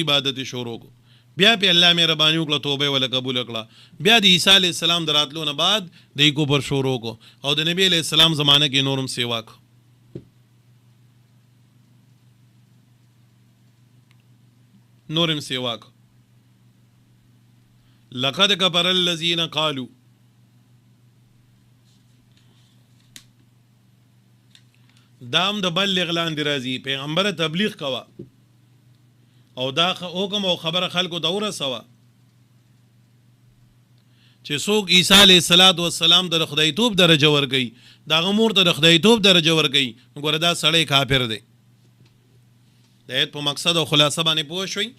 عبادت شروع کو بیا په الله مهرباني وکړه توبه ول قبول کړه بیا د عیسی علیہ السلام دراتلو نه بعد د کو پر شروع کو او د نبی علیہ السلام زمانه کې نورم سیوا کو لقد كفر الذين قالوا دام د بلغ لاندې راځي پیغمبر تبلیغ کوا او دا حکم او خبره خلکو ته ورسوه چې څوک عیسی علیه السلام د خدای توب درجه ورکوي دغه مور ته د خدای توب درجه ورکوي ګوره دا سړی کافر دی د ایت په مقصد او خلاصه باندې پوه شوي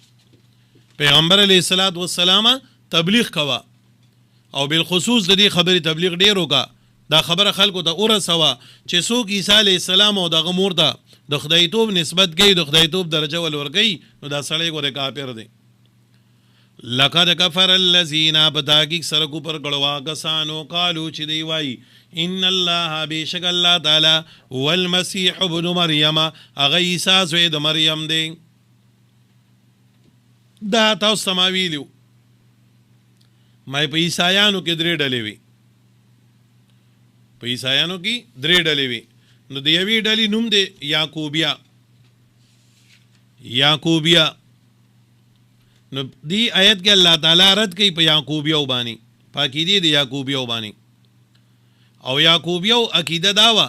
پیغمبر علیه السلام تبلیغ کوا او بالخصوص د دې خبرې تبلیغ ډیر وکا دا خبره خلکو ته ورسوه چې څوک عیسی علیه السلام او دغه مور ته د خدای توب نسبت کوي د خدای توب درجه ول ورګي نو دا سړی ګوره کافر دی لقد كفر الذين بتاکیک سرکو پر غړوا کسانو قالو چې دی وای ان الله بیشک الله تعالی والمسيح ابن مریم اغه عیسی زوی د مریم دی دا تاسو سماویلو مې په عیسایانو کې درې ډلې وي نو د یوې ډلې نوم دی یعقوبیا نو دی آیت کې الله تعالی رد کوي په یعقوبیو باندې پاکیدی د یعقوبیو باندې او یعقوبیو عقیده داوا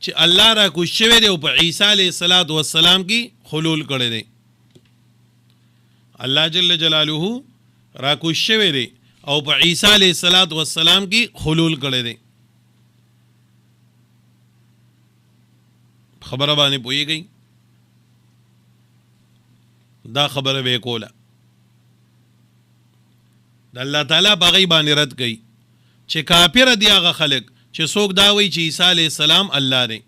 چې الله را کوشش دی او په عیسی علیه السلام کې حلول کړی دی الله جل جلاله را کوز شوی دی او په عیسی علیه السلام کې حلول کړی دی. خبره باندې پوهیږئ؟ دا خبره به کوله د الله تعالی په غي باندې رد کړي چې کافر دي هغه خلک چې څوک دا وایي چې عیسی علیه السلام الله دی.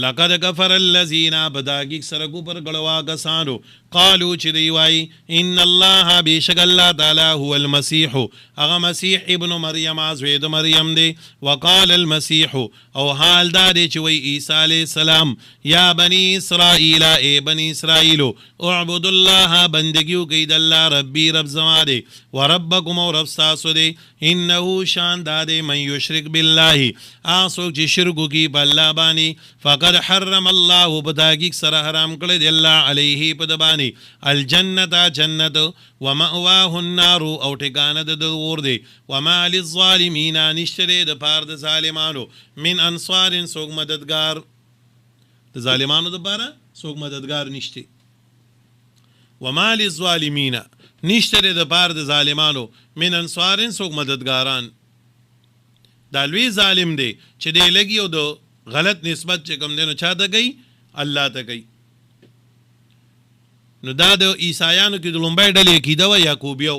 لقد كفر الذين بداګي سرګو پر غړوا کسانو قالو چې دی وای ان الله بیشک الله تعالی هو المسيح هغه مسیح ابن مریم ازوی د مریم دی. وقال المسيح او حال دا دی چې وای عیسی علیه السلام یا بنی اسرائیل ای بنی اسرائیل اعبدوا الله بندگیو کوي د الله ربي رب زما دی وربکم او رب تاسو دی. انه شان دا دی من یشرک بالله اسو چې شرک کوي په الله باندې فقد حرم الله بداګي سره حرام کړی دی الله علیه په دبانی الجنت جنت ومأواه النار او ټکانه د اور دی. وما للظالمین نشتره د پاره د ظالمانو من انصار سوګ مددگار د ظالمانو د پاره سوګ مددگار نشته. وما للظالمین نشتره د پاره د ظالمانو من انصار سوګ مددگاران. دا لوی ظالم دی چې دی لګي او د غلط نسبت چې کوم دینو چا ته کوي الله ته کوي. نو دا د عیسایانو کې د لومبۍ ډلې عقیده وه یعقوبیو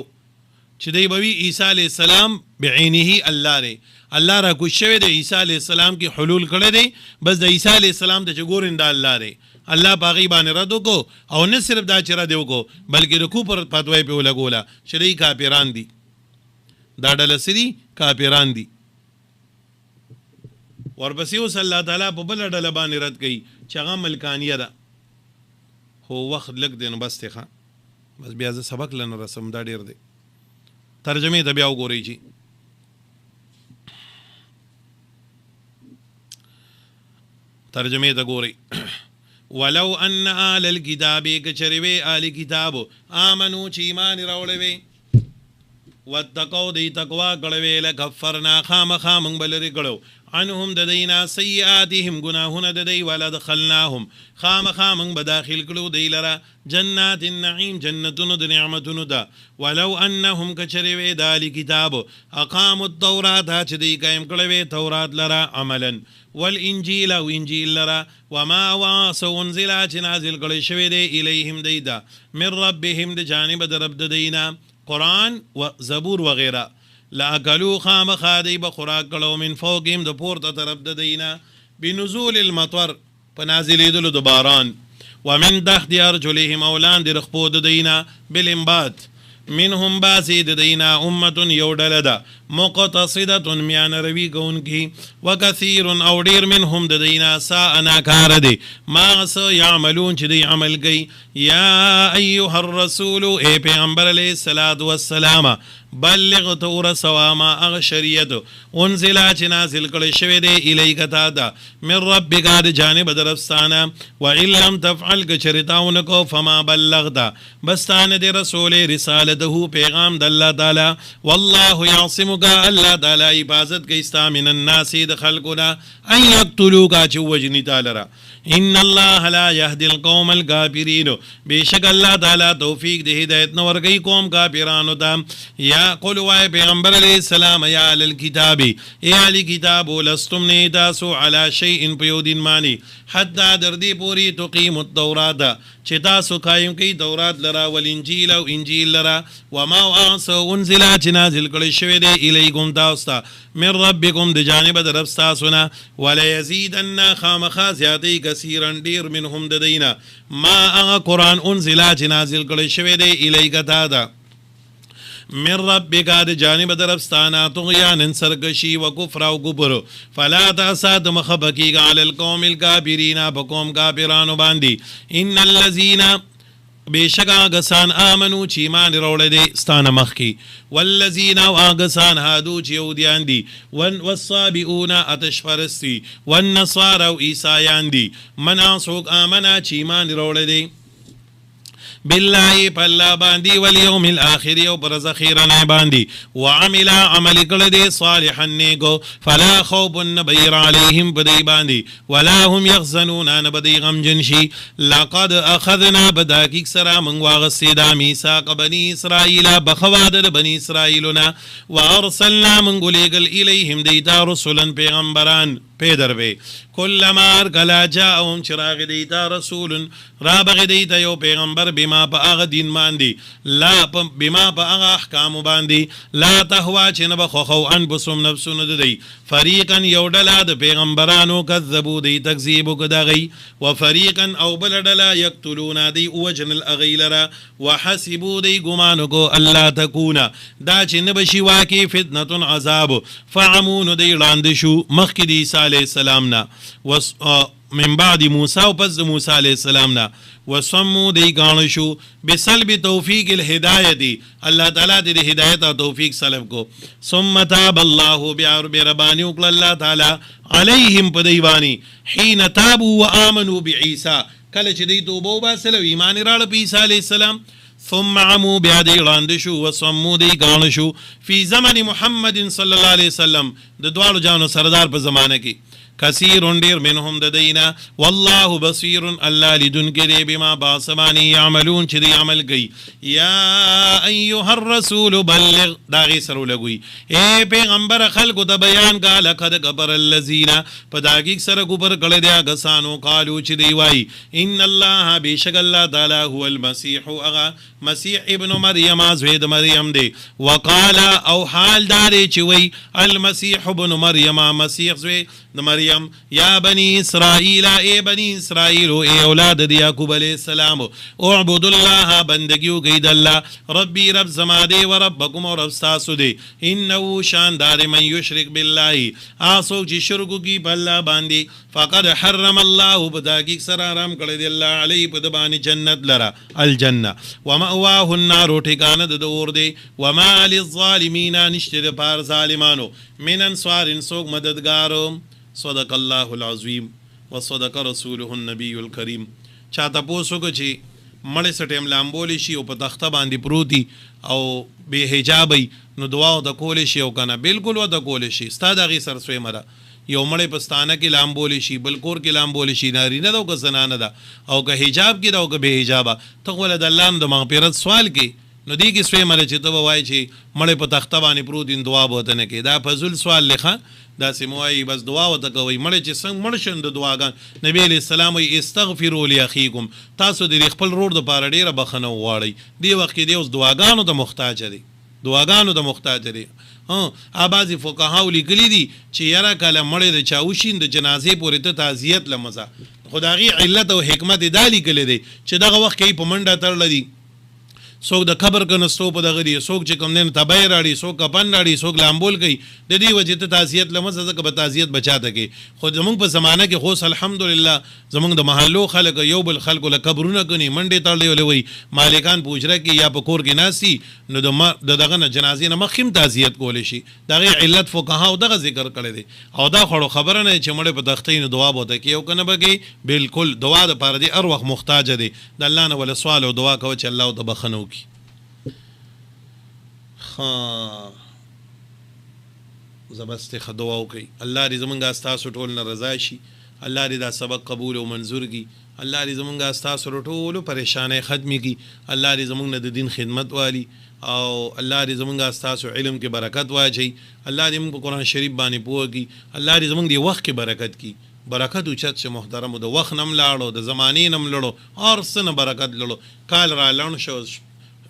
چې دی به وي عیسی علیه السلام بعینه الله دی. الله را کوز شوی د عیسی علیه السلام کې حلول کړی دی بس د عیسی علیه السلام ته چې ګورین دا الله دی. الله په هغې باندې رد وکړو او نه صرف دا چې رد یې وکړو بلکې د کفر فتوا یې پرې ولګوله چې دی کافران دي. دا ډله څه دي؟ کافران دي. ورپسې اوس الله تعالی په بله ډله باندې رد کوي چې هغه ملکانیه ده. خو وخت لږ دی نو بس دی ښه بس بیا زه سبق له نه رسم دا ډېر دی. ترجمې ته بیا وګورئ چې ترجمې ته ګورئ ولو ان آل الكتاب کچرې وې آل کتابو آمنو چې ایمان یې راوړی وې واتقوا دی تقوا کړی وې لکفرنا خامخا موږ به لرې کړو عنهم د دینا سیئاتهم گناهونه د دی ولدخلناهم خامخا موږ به داخل کړو دی لره جنات النعیم جنتونو د نعمتونو ده. ولو انهم کچرې وې د اهل کتابو اقاموا التورات چې دی قایم کړی وې تورات لره عملا والانجیل او انجیل لره وما واسو انزل چې نازل کړی شوی دی الیهم دی ده من ربهم د جانب د رب د دینا قرآن و زبور وغیره لاکلو خامخا دی به خوراک کړو من فوقهم د پورته طرف د دینا بنزول المطر په نازلېدلو د باران ومن تحت ارجلهم او لاندې د خپو د دینا بالانبات منهم باسی د دینا امتون یو ډله ده مقتصدتون میانه روي کوونکي وکثیر او ډیر منهم د دینا ساء ناکاره دی ما څه یعملون چې دی عمل کوي. یا ایها الرسول ای پیغمبر علیه السلام بلغ تو رسوا ما اغه شریعت انزل چې نازل کړی شوی دی الیک تا ده من ربک د جانب درفستانه و ان لم تفعل کچریتاون کو فما بلغت بستانه دی رسول رسالته پیغام د الله تعالی والله یعصمک الله تعالی حفاظت کوي ستا من الناس د خلقنا ان یقتلوک چې وجنی تعالی را ان الله لا يهدي القوم الكافرين بیشک الله تعالی توفیق د هدایت نور کوي قوم کافرانو ته. یا قل وای پیغمبر علیہ السلام یا اهل الكتاب ای اهل کتاب لستم نه تاسو علی شیء پیودین مانی حتی در دې پوری تقیم التورات چې تاسو قائم کوي تورات لرا والانجیل او انجیل لرا وما انزل چې نازل کړی شوی دی الیکم تاسو ته من ربکم د جانب د رب تاسو نه ولا یزیدن خامخا زیاتی کثیرا ډیر منهم د دینا ما هغه قرآن انزل چې نازل کړی شوی دی الیک تا ده من ربک د جانب درفستانا طغیانا سرکشی و کفر او کفر فلا تاسات مخبکی علی القوم الکافرین بقوم کافرانو باندې ان الذین بیشک آگسان آمنو چی ایمان روڑے دے ستانا مخی والذین آگسان هادو چی یهودیان دی والصابئون اتش پرستی والنصارى و عیسایان دی من آسوک آمنا چی ایمان روڑے دے بالله پلا باندی والیوم الاخر او پر ذخیرنه باندی وعمل عمل کړه دې صالحا نیکو فلا خوف نبیر علیهم بدی باندی ولا هم يحزنون نبدی غم جنشی لقد اخذنا بداکیک سرا من واغسیدا میثاق بنی اسرائیل بخواد بنی اسرائیلنا وارسلنا من غلیگل الیهم دیتا رسلا پیغمبران پیدر بے کلما ارکلا جاءهم چراغ دیتا رسول رابغ دیتا یو پیغمبر بما پا آغا دین باندی لا بما پا آغا احکام باندی لا تحوا چه نبخوخو انبسم نفسون دی فریقا یو ڈلا دا پیغمبرانو کذبو دی تکذیبو کداغی و فریقا او بلڈلا یقتلونا دی اوجن الاغی لرا وحسبو دی گمانو کو اللہ تکونا دا چه نبشی واقعی فتنة عذاب فعمون دی لاندشو مخی دی علیہ السلام نا من بعد موسیٰ و پس موسیٰ علیہ السلام نا وسمو دی گانشو بسلب توفیق الہدایتی اللہ تعالیٰ دی ہدایت توفیق سلب کو ثم تاب اللہ بیعرب ربانی اکل اللہ تعالیٰ علیہم پدیوانی حین تابو و آمنو بعیسیٰ کلچ دی توبو باسلو ایمان راڑ پی عیسیٰ علیہ السلام ثم عمو بیادی راندشو وصمو دی گانشو فی زمن محمد صلی اللہ علیہ وسلم دوالو جانو سردار پر زمانہ کی کثیر دیر منهم ددینا واللہ بصیر اللہ لدن کرے بما باسمانی یعملون چدی عمل گئی یا ایوہ الرسول بلغ داغی سرو لگوی اے پیغمبر خلق تا بیان کا لقد کبر اللذین پداگیک سر کبر کردیا گسانو قالو چدی وائی ان اللہ بیشک اللہ تعالی هو المسیح اغا مسیح ابن مریم آزوید مریم دے وقالا او حال دارے چوئی المسیح ابن مریم مسیح زوید مریم یا بنی اسرائیل اے بنی اسرائیل اے اولاد یعقوب علیہ السلام اعبد اللہ بندگیو گید اللہ ربی رب زمادے و ربکم و رب ساسو دے انہو شاندار من یشرک باللہ آسوک چی شرکو کی پاللہ باندی فقد حرم اللہ بداکی سر آرام کردی اللہ علیہ پدبانی جنت لرا الجنہ ومأواہ النار ٹھکاند دور دے وما للظالمین نشتد پار ظالمانو من انصار انسوک مددگارو صدق اللہ العظیم و صدق رسولہ النبی الکریم چاہتا پوسو کچھ مڑے سٹیم لامبولی شی او پا تختہ باندی پروتی او بے حجابی نو دعاو دا کولی شی او کنا بالکل و دا کولی شی ستا دا غی سرسوی مرا یو مڑے پستانہ کی لامبولی شی بلکور کی لامبولی شی ناری نا دا او کا زنانہ دا او کا حجاب کی دا او کا بے حجابا تقوال دا اللہ دا مغفرت سوال کی نو دی کی سوی مرا چی تو بوائی چی مڑے پا تختہ باندی پروتی دعا بوتنے کی دا فضل سوال لکھا دا سموائی بس دعا و تکوئی مڑے چی سنگ مڑشن دا دعا گان نبی علیہ السلام وی استغفروا لی تاسو دی خپل روڑ دا پارا دیر بخنو واری دی وقت دی اس دعاگانو دا مختاج دی دعاگانو دا مختاج دی آبازی فقہاو لکلی دی چی یرا کالا مڑے دا چاوشین دا جنازے پوری تا تعزیت لمزا خداغی علت و حکمت دا لکلی دی چی دا وقت کئی پا منڈا تر لدی سوک د خبر کنه ستو په دغه دی سوک چې کوم دین تبای راړي سوک کپن راړي سوک لامبول کوي د دې وجه ته تعزیت لمزه زکه به تعزیت بچاته کی خو زمونږ په زمانہ کې خو الحمدلله زمونږ د محلو خلک یو بل خلکو له قبرونه کني منډه تړلې ولوي مالکان پوجره کې یا په کور کې ناسي نو د دغه نه جنازې نه مخیم تعزیت کول شي دغه علت فقها او دغه ذکر کړی دی او دا خړو خبره نه چې مړ په تختین دعا بوته کې او کنه بګي بالکل دعا د پاره دی ار وخت محتاج دی د الله نه ول سوال او دعا کوي چې الله ته بخنو کی زبست خدواو کوي الله دې زمونږ استاسو ټول نه رضا شي الله دې دا سبق قبول او منظور کی الله دې زمونږ استاسو ټول پریشانې ختمي کی الله دې زمونږ د دین خدمت والی او الله دې زمونږ استاسو علم کې برکت واچي الله دې موږ قرآن شریف باندې پوه کی الله دې زمونږ د وخت کې برکت کی برکت اوچت سے محترم د وخت نم لاړو د زمانې نم لړو اور سن برکت لړو کال را لړ شو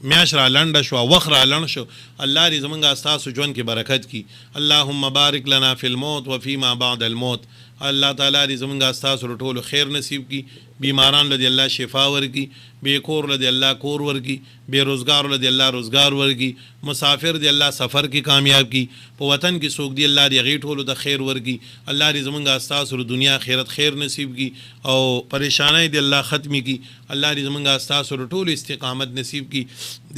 میاش را لنډ شو وخت را لنډ شو الله دې زمونږ استاسو ژوند کې برکت کی اللهم بارک لنا فی الموت و فیما بعد الموت اللہ تعالیٰ دې زمونږ استاسو ټولو خیر نصیب کی بیماران لدی الله شفا ورکی بے کور لدی الله کور ورکی بے روزگار لدی الله روزگار ورکی مسافر دی الله سفر کی کامیاب کی په وطن کې سوق دی الله دې غي ټولو د خیر ورکی الله دې زمونږ استاسو دنیا آخرت خیر نصیب کی او پریشانای دی الله ختمی کی الله دې زمونږ استاسو ټولو استقامت نصیب کی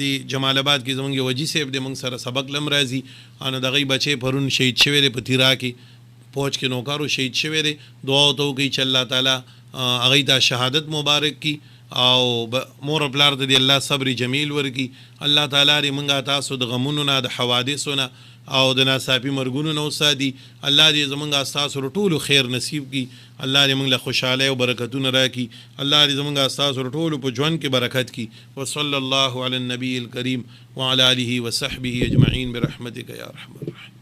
دی جمال آباد کې زمونږ وجی صاحب دې موږ سره سبق لم راځي ان دغه بچي پرون شهید شوی دی په تیرا کې پوچ کے نوکارو شہید شوی دے دعا تو کی چې الله تعالی هغه ته شهادت مبارک کی او مور پلار ته دی الله صبر جمیل ورکی. الله تعالی دې مونږه تاسو د غمونو نه، د حوادثو نه او د ناڅاپي مرګونو نه وساتي. الله دې زمونږه تاسو ټولو خیر نصیب کی. الله دې مونږ له خوشاله او برکتونه راکړي. الله دې زمونږه تاسو ټولو په ژوند کې برکت کی. وصلی الله علی النبی الکریم وعلى آله وصحبه اجمعین برحمتک یا ارحم الراحمین.